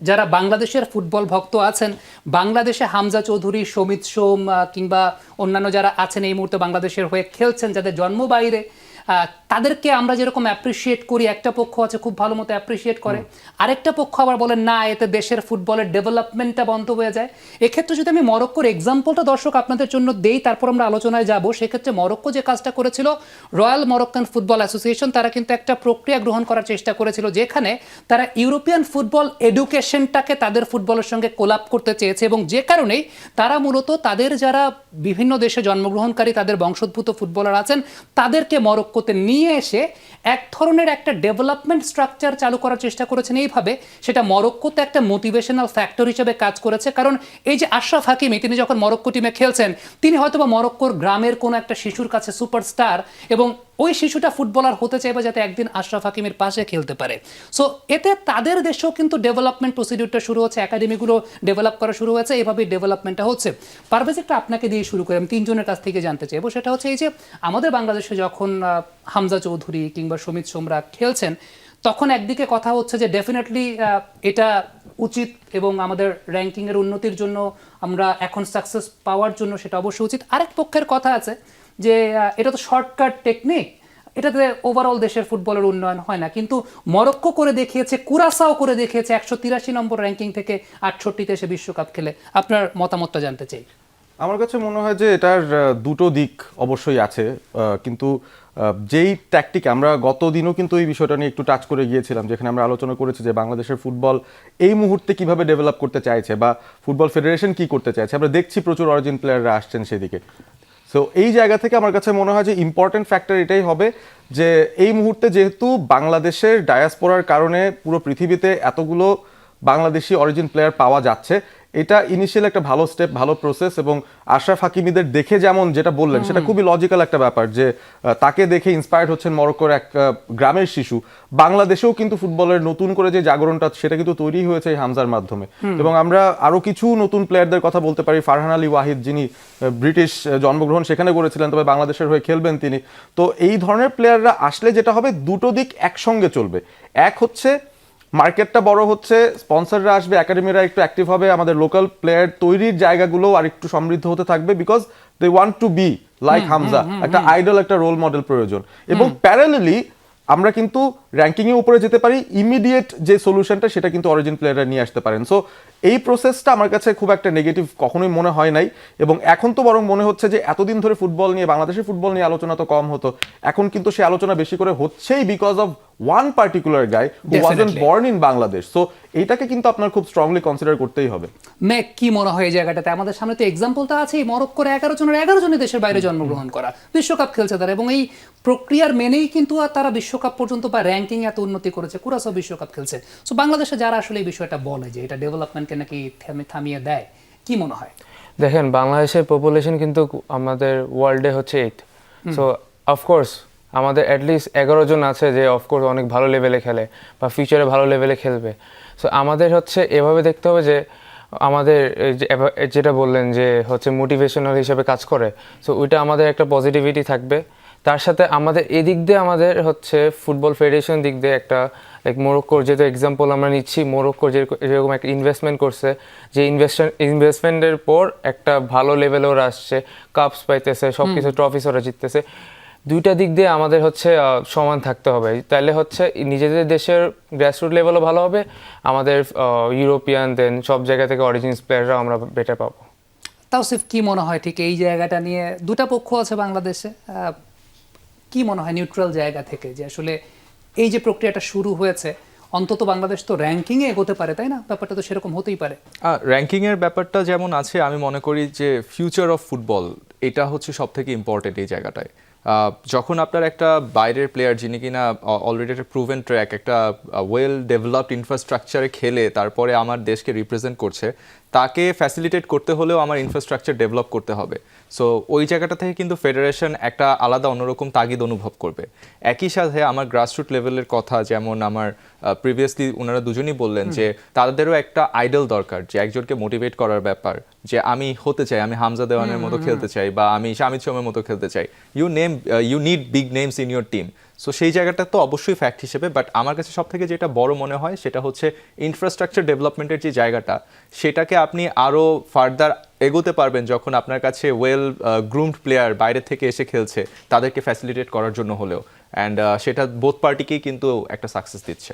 যারা বাংলাদেশের ফুটবল ভক্ত আছেন, বাংলাদেশে হামজা চৌধুরী, সমিত সোম কিংবা অন্যান্য যারা আছেন এই মুহূর্তে বাংলাদেশের হয়ে খেলছেন, যাদের জন্ম বাইরে, তাদেরকে আমরা যেরকম অ্যাপ্রিসিয়েট করি, একটা পক্ষ আছে খুব ভালো মতো অ্যাপ্রিসিয়েট করে, আরেকটা পক্ষ আবার বলেন না এতে দেশের ফুটবলের ডেভেলপমেন্টটা বন্ধ হয়ে যায়। এক্ষেত্রে যদি আমি মরক্কোর এক্সাম্পলটা দর্শক আপনাদের জন্য দেই, তারপর আমরা আলোচনায় যাব। সেক্ষেত্রে মরক্কো যে কাজটা করেছিল, রয়্যাল মরক্কান ফুটবল অ্যাসোসিয়েশন, তারা কিন্তু একটা প্রক্রিয়া গ্রহণ করার চেষ্টা করেছিল যেখানে তারা ইউরোপিয়ান ফুটবল এডুকেশনটাকে তাদের ফুটবলের সঙ্গে কোলাপ করতে চেয়েছে, এবং যে কারণেই তারা মূলত তাদের যারা বিভিন্ন দেশে জন্মগ্রহণকারী তাদের বংশোদ্ভূত ফুটবলার আছেন তাদেরকে মরক্কোতে নিয়ে এসে এক ধরনের একটা ডেভেলপমেন্ট স্ট্রাকচার চালু করার চেষ্টা করেছেন। এইভাবে সেটা মরক্কোতে একটা মোটিভেশনাল ফ্যাক্টর হিসেবে কাজ করেছে। কারণ এই যে আশরাফ হাকিমি, তিনি যখন মরক্কো টিমে খেলছেন, তিনি হয়তোবা মরক্কোর গ্রামের কোনো একটা শিশুর কাছে সুপারস্টার, এবং ওই শিশুটা ফুটবলার হতে চাইবে যাতে একদিন আশরাফ হাকিমের পাশে খেলতে পারে। সো এতে তাদের দেশেও কিন্তু ডেভেলপমেন্ট প্রসিডিউরটা শুরু হচ্ছে, একাডেমিগুলো ডেভেলপ করা শুরু হয়েছে, এভাবেই ডেভেলপমেন্টটা হচ্ছে। পারভেজ, একটা আপনাকে দিয়ে শুরু করে আমি তিনজনের কাছ থেকে জানতে চাইবো। সেটা হচ্ছে এই যে আমাদের বাংলাদেশে যখন হামজা চৌধুরী কিংবা সমিত সোমরা খেলছেন, তখন একদিকে কথা হচ্ছে যে ডেফিনেটলি এটা উচিত এবং আমাদের র্যাঙ্কিংয়ের উন্নতির জন্য, আমরা এখন সাকসেস পাওয়ার জন্য সেটা অবশ্যই উচিত। আরেক পক্ষের কথা আছে যে এটা তো শর্টকাট টেকনিক, এটাতে ওভারঅল দেশের ফুটবলের উন্নয়ন হয় না। কিন্তু মরক্কো করে দেখিয়েছে, কুরাসাও করে দেখিয়েছে, 183 নম্বর র্যাঙ্কিং থেকে 68তে এসে বিশ্বকাপ খেলে। আপনার মতামতটা জানতে চাই। আমার কাছে মনে হয় যে এটার দুটো দিক অবশ্যই আছে, কিন্তু যেই ট্যাকটিক আমরা গত দিনও কিন্তু এই বিষয়টা নিয়ে একটু টাচ করে গিয়েছিলাম, যেখানে আমরা আলোচনা করেছি যে বাংলাদেশের ফুটবল এই মুহূর্তে কিভাবে ডেভেলপ করতে চাইছে বা ফুটবল ফেডারেশন কি করতে চাইছে। আমরা দেখছি প্রচুর অরিজিন প্লেয়াররা আসছেন সেদিকে। সো এই জায়গা থেকে আমার কাছে মনে হয় যে ইম্পর্টেন্ট ফ্যাক্টর এটাই হবে যে এই মুহূর্তে যেহেতু বাংলাদেশের ডায়াসপোরার কারণে পুরো পৃথিবীতে এতগুলো বাংলাদেশি অরিজিন প্লেয়ার পাওয়া যাচ্ছে, এটা ইনিশিয়াল একটা ভালো স্টেপ, ভালো প্রসেস। এবং আশরাফ হাকিমিদের দেখে যেমন যেটা বললেন সেটা খুবই লজিক্যাল একটা ব্যাপার যে তাকে দেখে ইন্সপায়ার্ড হচ্ছেন মরক্কোর এক গ্রামের শিশু। বাংলাদেশেও কিন্তু ফুটবলের নতুন করে যে জাগরণটা সেটা কিন্তু তৈরি হয়েছে এই হামজার মাধ্যমে। এবং আমরা আরো কিছু নতুন প্লেয়ারদের কথা বলতে পারি, ফারহান আলী ওয়াহিদ, যিনি ব্রিটিশ জন্মগ্রহণ সেখানে করেছিলেন, তবে বাংলাদেশের হয়ে খেলবেন তিনি। তো এই ধরনের প্লেয়াররা আসলে যেটা হবে, দুটো দিক একসঙ্গে চলবে। এক হচ্ছে মার্কেটটা বড় হচ্ছে, স্পন্সররা আসবে, একাডেমিরা একটু অ্যাক্টিভ হবে, আমাদের লোকাল প্লেয়ার তৈরির জায়গাগুলো আর একটু সমৃদ্ধ হতে থাকবে, because they want to be like Hamza, একটা আইডল, একটা রোল মডেল প্রয়োজন। এবং প্যারালেলি আমরা কিন্তু র্যাঙ্কিং এর উপরে যেতে পারি, ইমিডিয়েট যে সলিউশনটা সেটা কিন্তু অরিজিন প্লেয়াররা নিয়ে আসতে পারেন। সো এই প্রসেসটা আমার কাছে খুব একটা নেগেটিভ কখনোই মনে হয় নাই। এবং এখন তো বরং মনে হচ্ছে যে এতদিন ধরে ফুটবল নিয়ে, বাংলাদেশের ফুটবল নিয়ে আলোচনা তো কম হতো, এখন কিন্তু সেই আলোচনা বেশি করে হচ্ছেই because of one particular guy who wasn't born in Bangladesh. So এইটাকে কিন্তু আপনার খুব স্ট্রংলি কনসিডার করতেই হবে। মেক, কি মনে হয় এই জায়গাটাতে? আমাদের সামনে তো এক্সাম্পলটা আছে, মরক্কোর 11 জনের দেশের বাইরে জন্মগ্রহণ করা, বিশ্বকাপ খেলছে তারা, এবং এই প্রক্রিয়ার মেনেই কিন্তু তারা বিশ্বকাপ পর্যন্ত বা র্যাঙ্কিং এত উন্নতি করেছে, কুরাসাও বিশ্বকাপ খেলছে। সো বাংলাদেশে যারা আসলে এই বিষয়টা বলে যে এটা ডেভেলপমেন্টকে নাকি থামিয়ে দেয়, কি মনে হয়? দেখেন, বাংলাদেশের পপুলেশন কিন্তু আমাদের ওয়ার্ল্ডে হচ্ছে 8। সো অফকোর্স আমাদের অ্যাটলিস্ট 11 জন আছে যে অফকোর্স অনেক ভালো লেভেলে খেলে বা ফিউচারে ভালো লেভেলে খেলবে। সো আমাদের হচ্ছে এভাবে দেখতে হবে যে আমাদের যেটা বললেন যে হচ্ছে মোটিভেশনাল হিসেবে কাজ করে, সো ওইটা আমাদের একটা পজিটিভিটি থাকবে। তার সাথে আমাদের এদিক দিয়ে আমাদের হচ্ছে ফুটবল ফেডারেশন দিক দিয়ে একটা, লাইক মোরক্কোর যেহেতু এক্সাম্পল আমরা নিচ্ছি, মোরক্কোর যেরকম একটা ইনভেস্টমেন্ট করছে, যে ইনভেস্টমেন্টের পর একটা ভালো লেভেলে ওরা আসছে, কাপস পাইতেছে, সব কিছু ট্রফিস ওরা জিততেছে। দুইটা দিক দিয়ে আমাদের হচ্ছে সমান থাকতে হবে, তাহলে হচ্ছে নিজেদের দেশের গ্রাসরুট লেভেলও ভালো হবে, আমাদের ইউরোপিয়ান দেন সব জায়গা থেকে অরিজিনস প্লেয়াররা আমরা বেটার পাবো। তাওসিফ, কি মনে হয় ঠিক এই জায়গাটা নিয়ে? দুটা পক্ষ আছে বাংলাদেশে, কি মনে হয় নিউট্রাল জায়গা থেকে যে আসলে এই যে প্রক্রিয়াটা শুরু হয়েছে, অন্তত বাংলাদেশ তো র্যাঙ্কিংয়ে এগোতে পারে, তাই না? ব্যাপারটা তো সেরকম হতেই পারে। র্যাঙ্কিংয়ের ব্যাপারটা যেমন আছে, আমি মনে করি যে ফিউচার অফ ফুটবল এটা হচ্ছে সব থেকে ইম্পর্টেন্ট এই জায়গাটায়। যখন আপনার একটা বাইরের প্লেয়ার যিনি কিনা অলরেডি একটা প্রুভেন ট্র্যাক, একটা ওয়েল ডেভেলপড ইনফ্রাস্ট্রাকচারে খেলে তারপরে আমার দেশকে রিপ্রেজেন্ট করছে, তাকে ফ্যাসিলিটেট করতে হলেও আমার ইনফ্রাস্ট্রাকচার ডেভেলপ করতে হবে। সো ওই জায়গাটা থেকে কিন্তু ফেডারেশন একটা আলাদা অন্যরকম তাগিদ অনুভব করবে। একই সাথে আমার গ্রাসরুট লেভেলের কথা, যেমন আমার প্রিভিয়াসলি ওনারা দুজনেই বললেন যে তাদেরও একটা আইডল দরকার, যে একজনকে মোটিভেট করার ব্যাপার, যে আমি হতে চাই, আমি হামজা দেওয়ানের মতো খেলতে চাই, বা আমি শামিদ সোমের মতো খেলতে চাই। You need big names in your team. So সেই জায়গাটা তো অবশ্যই ফ্যাক্ট হিসেবে, বাট আমার কাছে সব থেকে যেটা বড় মনে হয় সেটা হচ্ছে ইনফ্রাস্ট্রাকচার ডেভেলপমেন্টের যে জায়গাটা, সেটাকে আপনি আরও ফার্দার এগোতে পারবেন যখন আপনার কাছে ওয়েল গ্রুমড প্লেয়ার বাইরে থেকে এসে খেলছে, তাদেরকে ফ্যাসিলিটেট করার জন্য হলেও, অ্যান্ড সেটা বোথ পার্টিকেই কিন্তু একটা সাকসেস দিচ্ছে।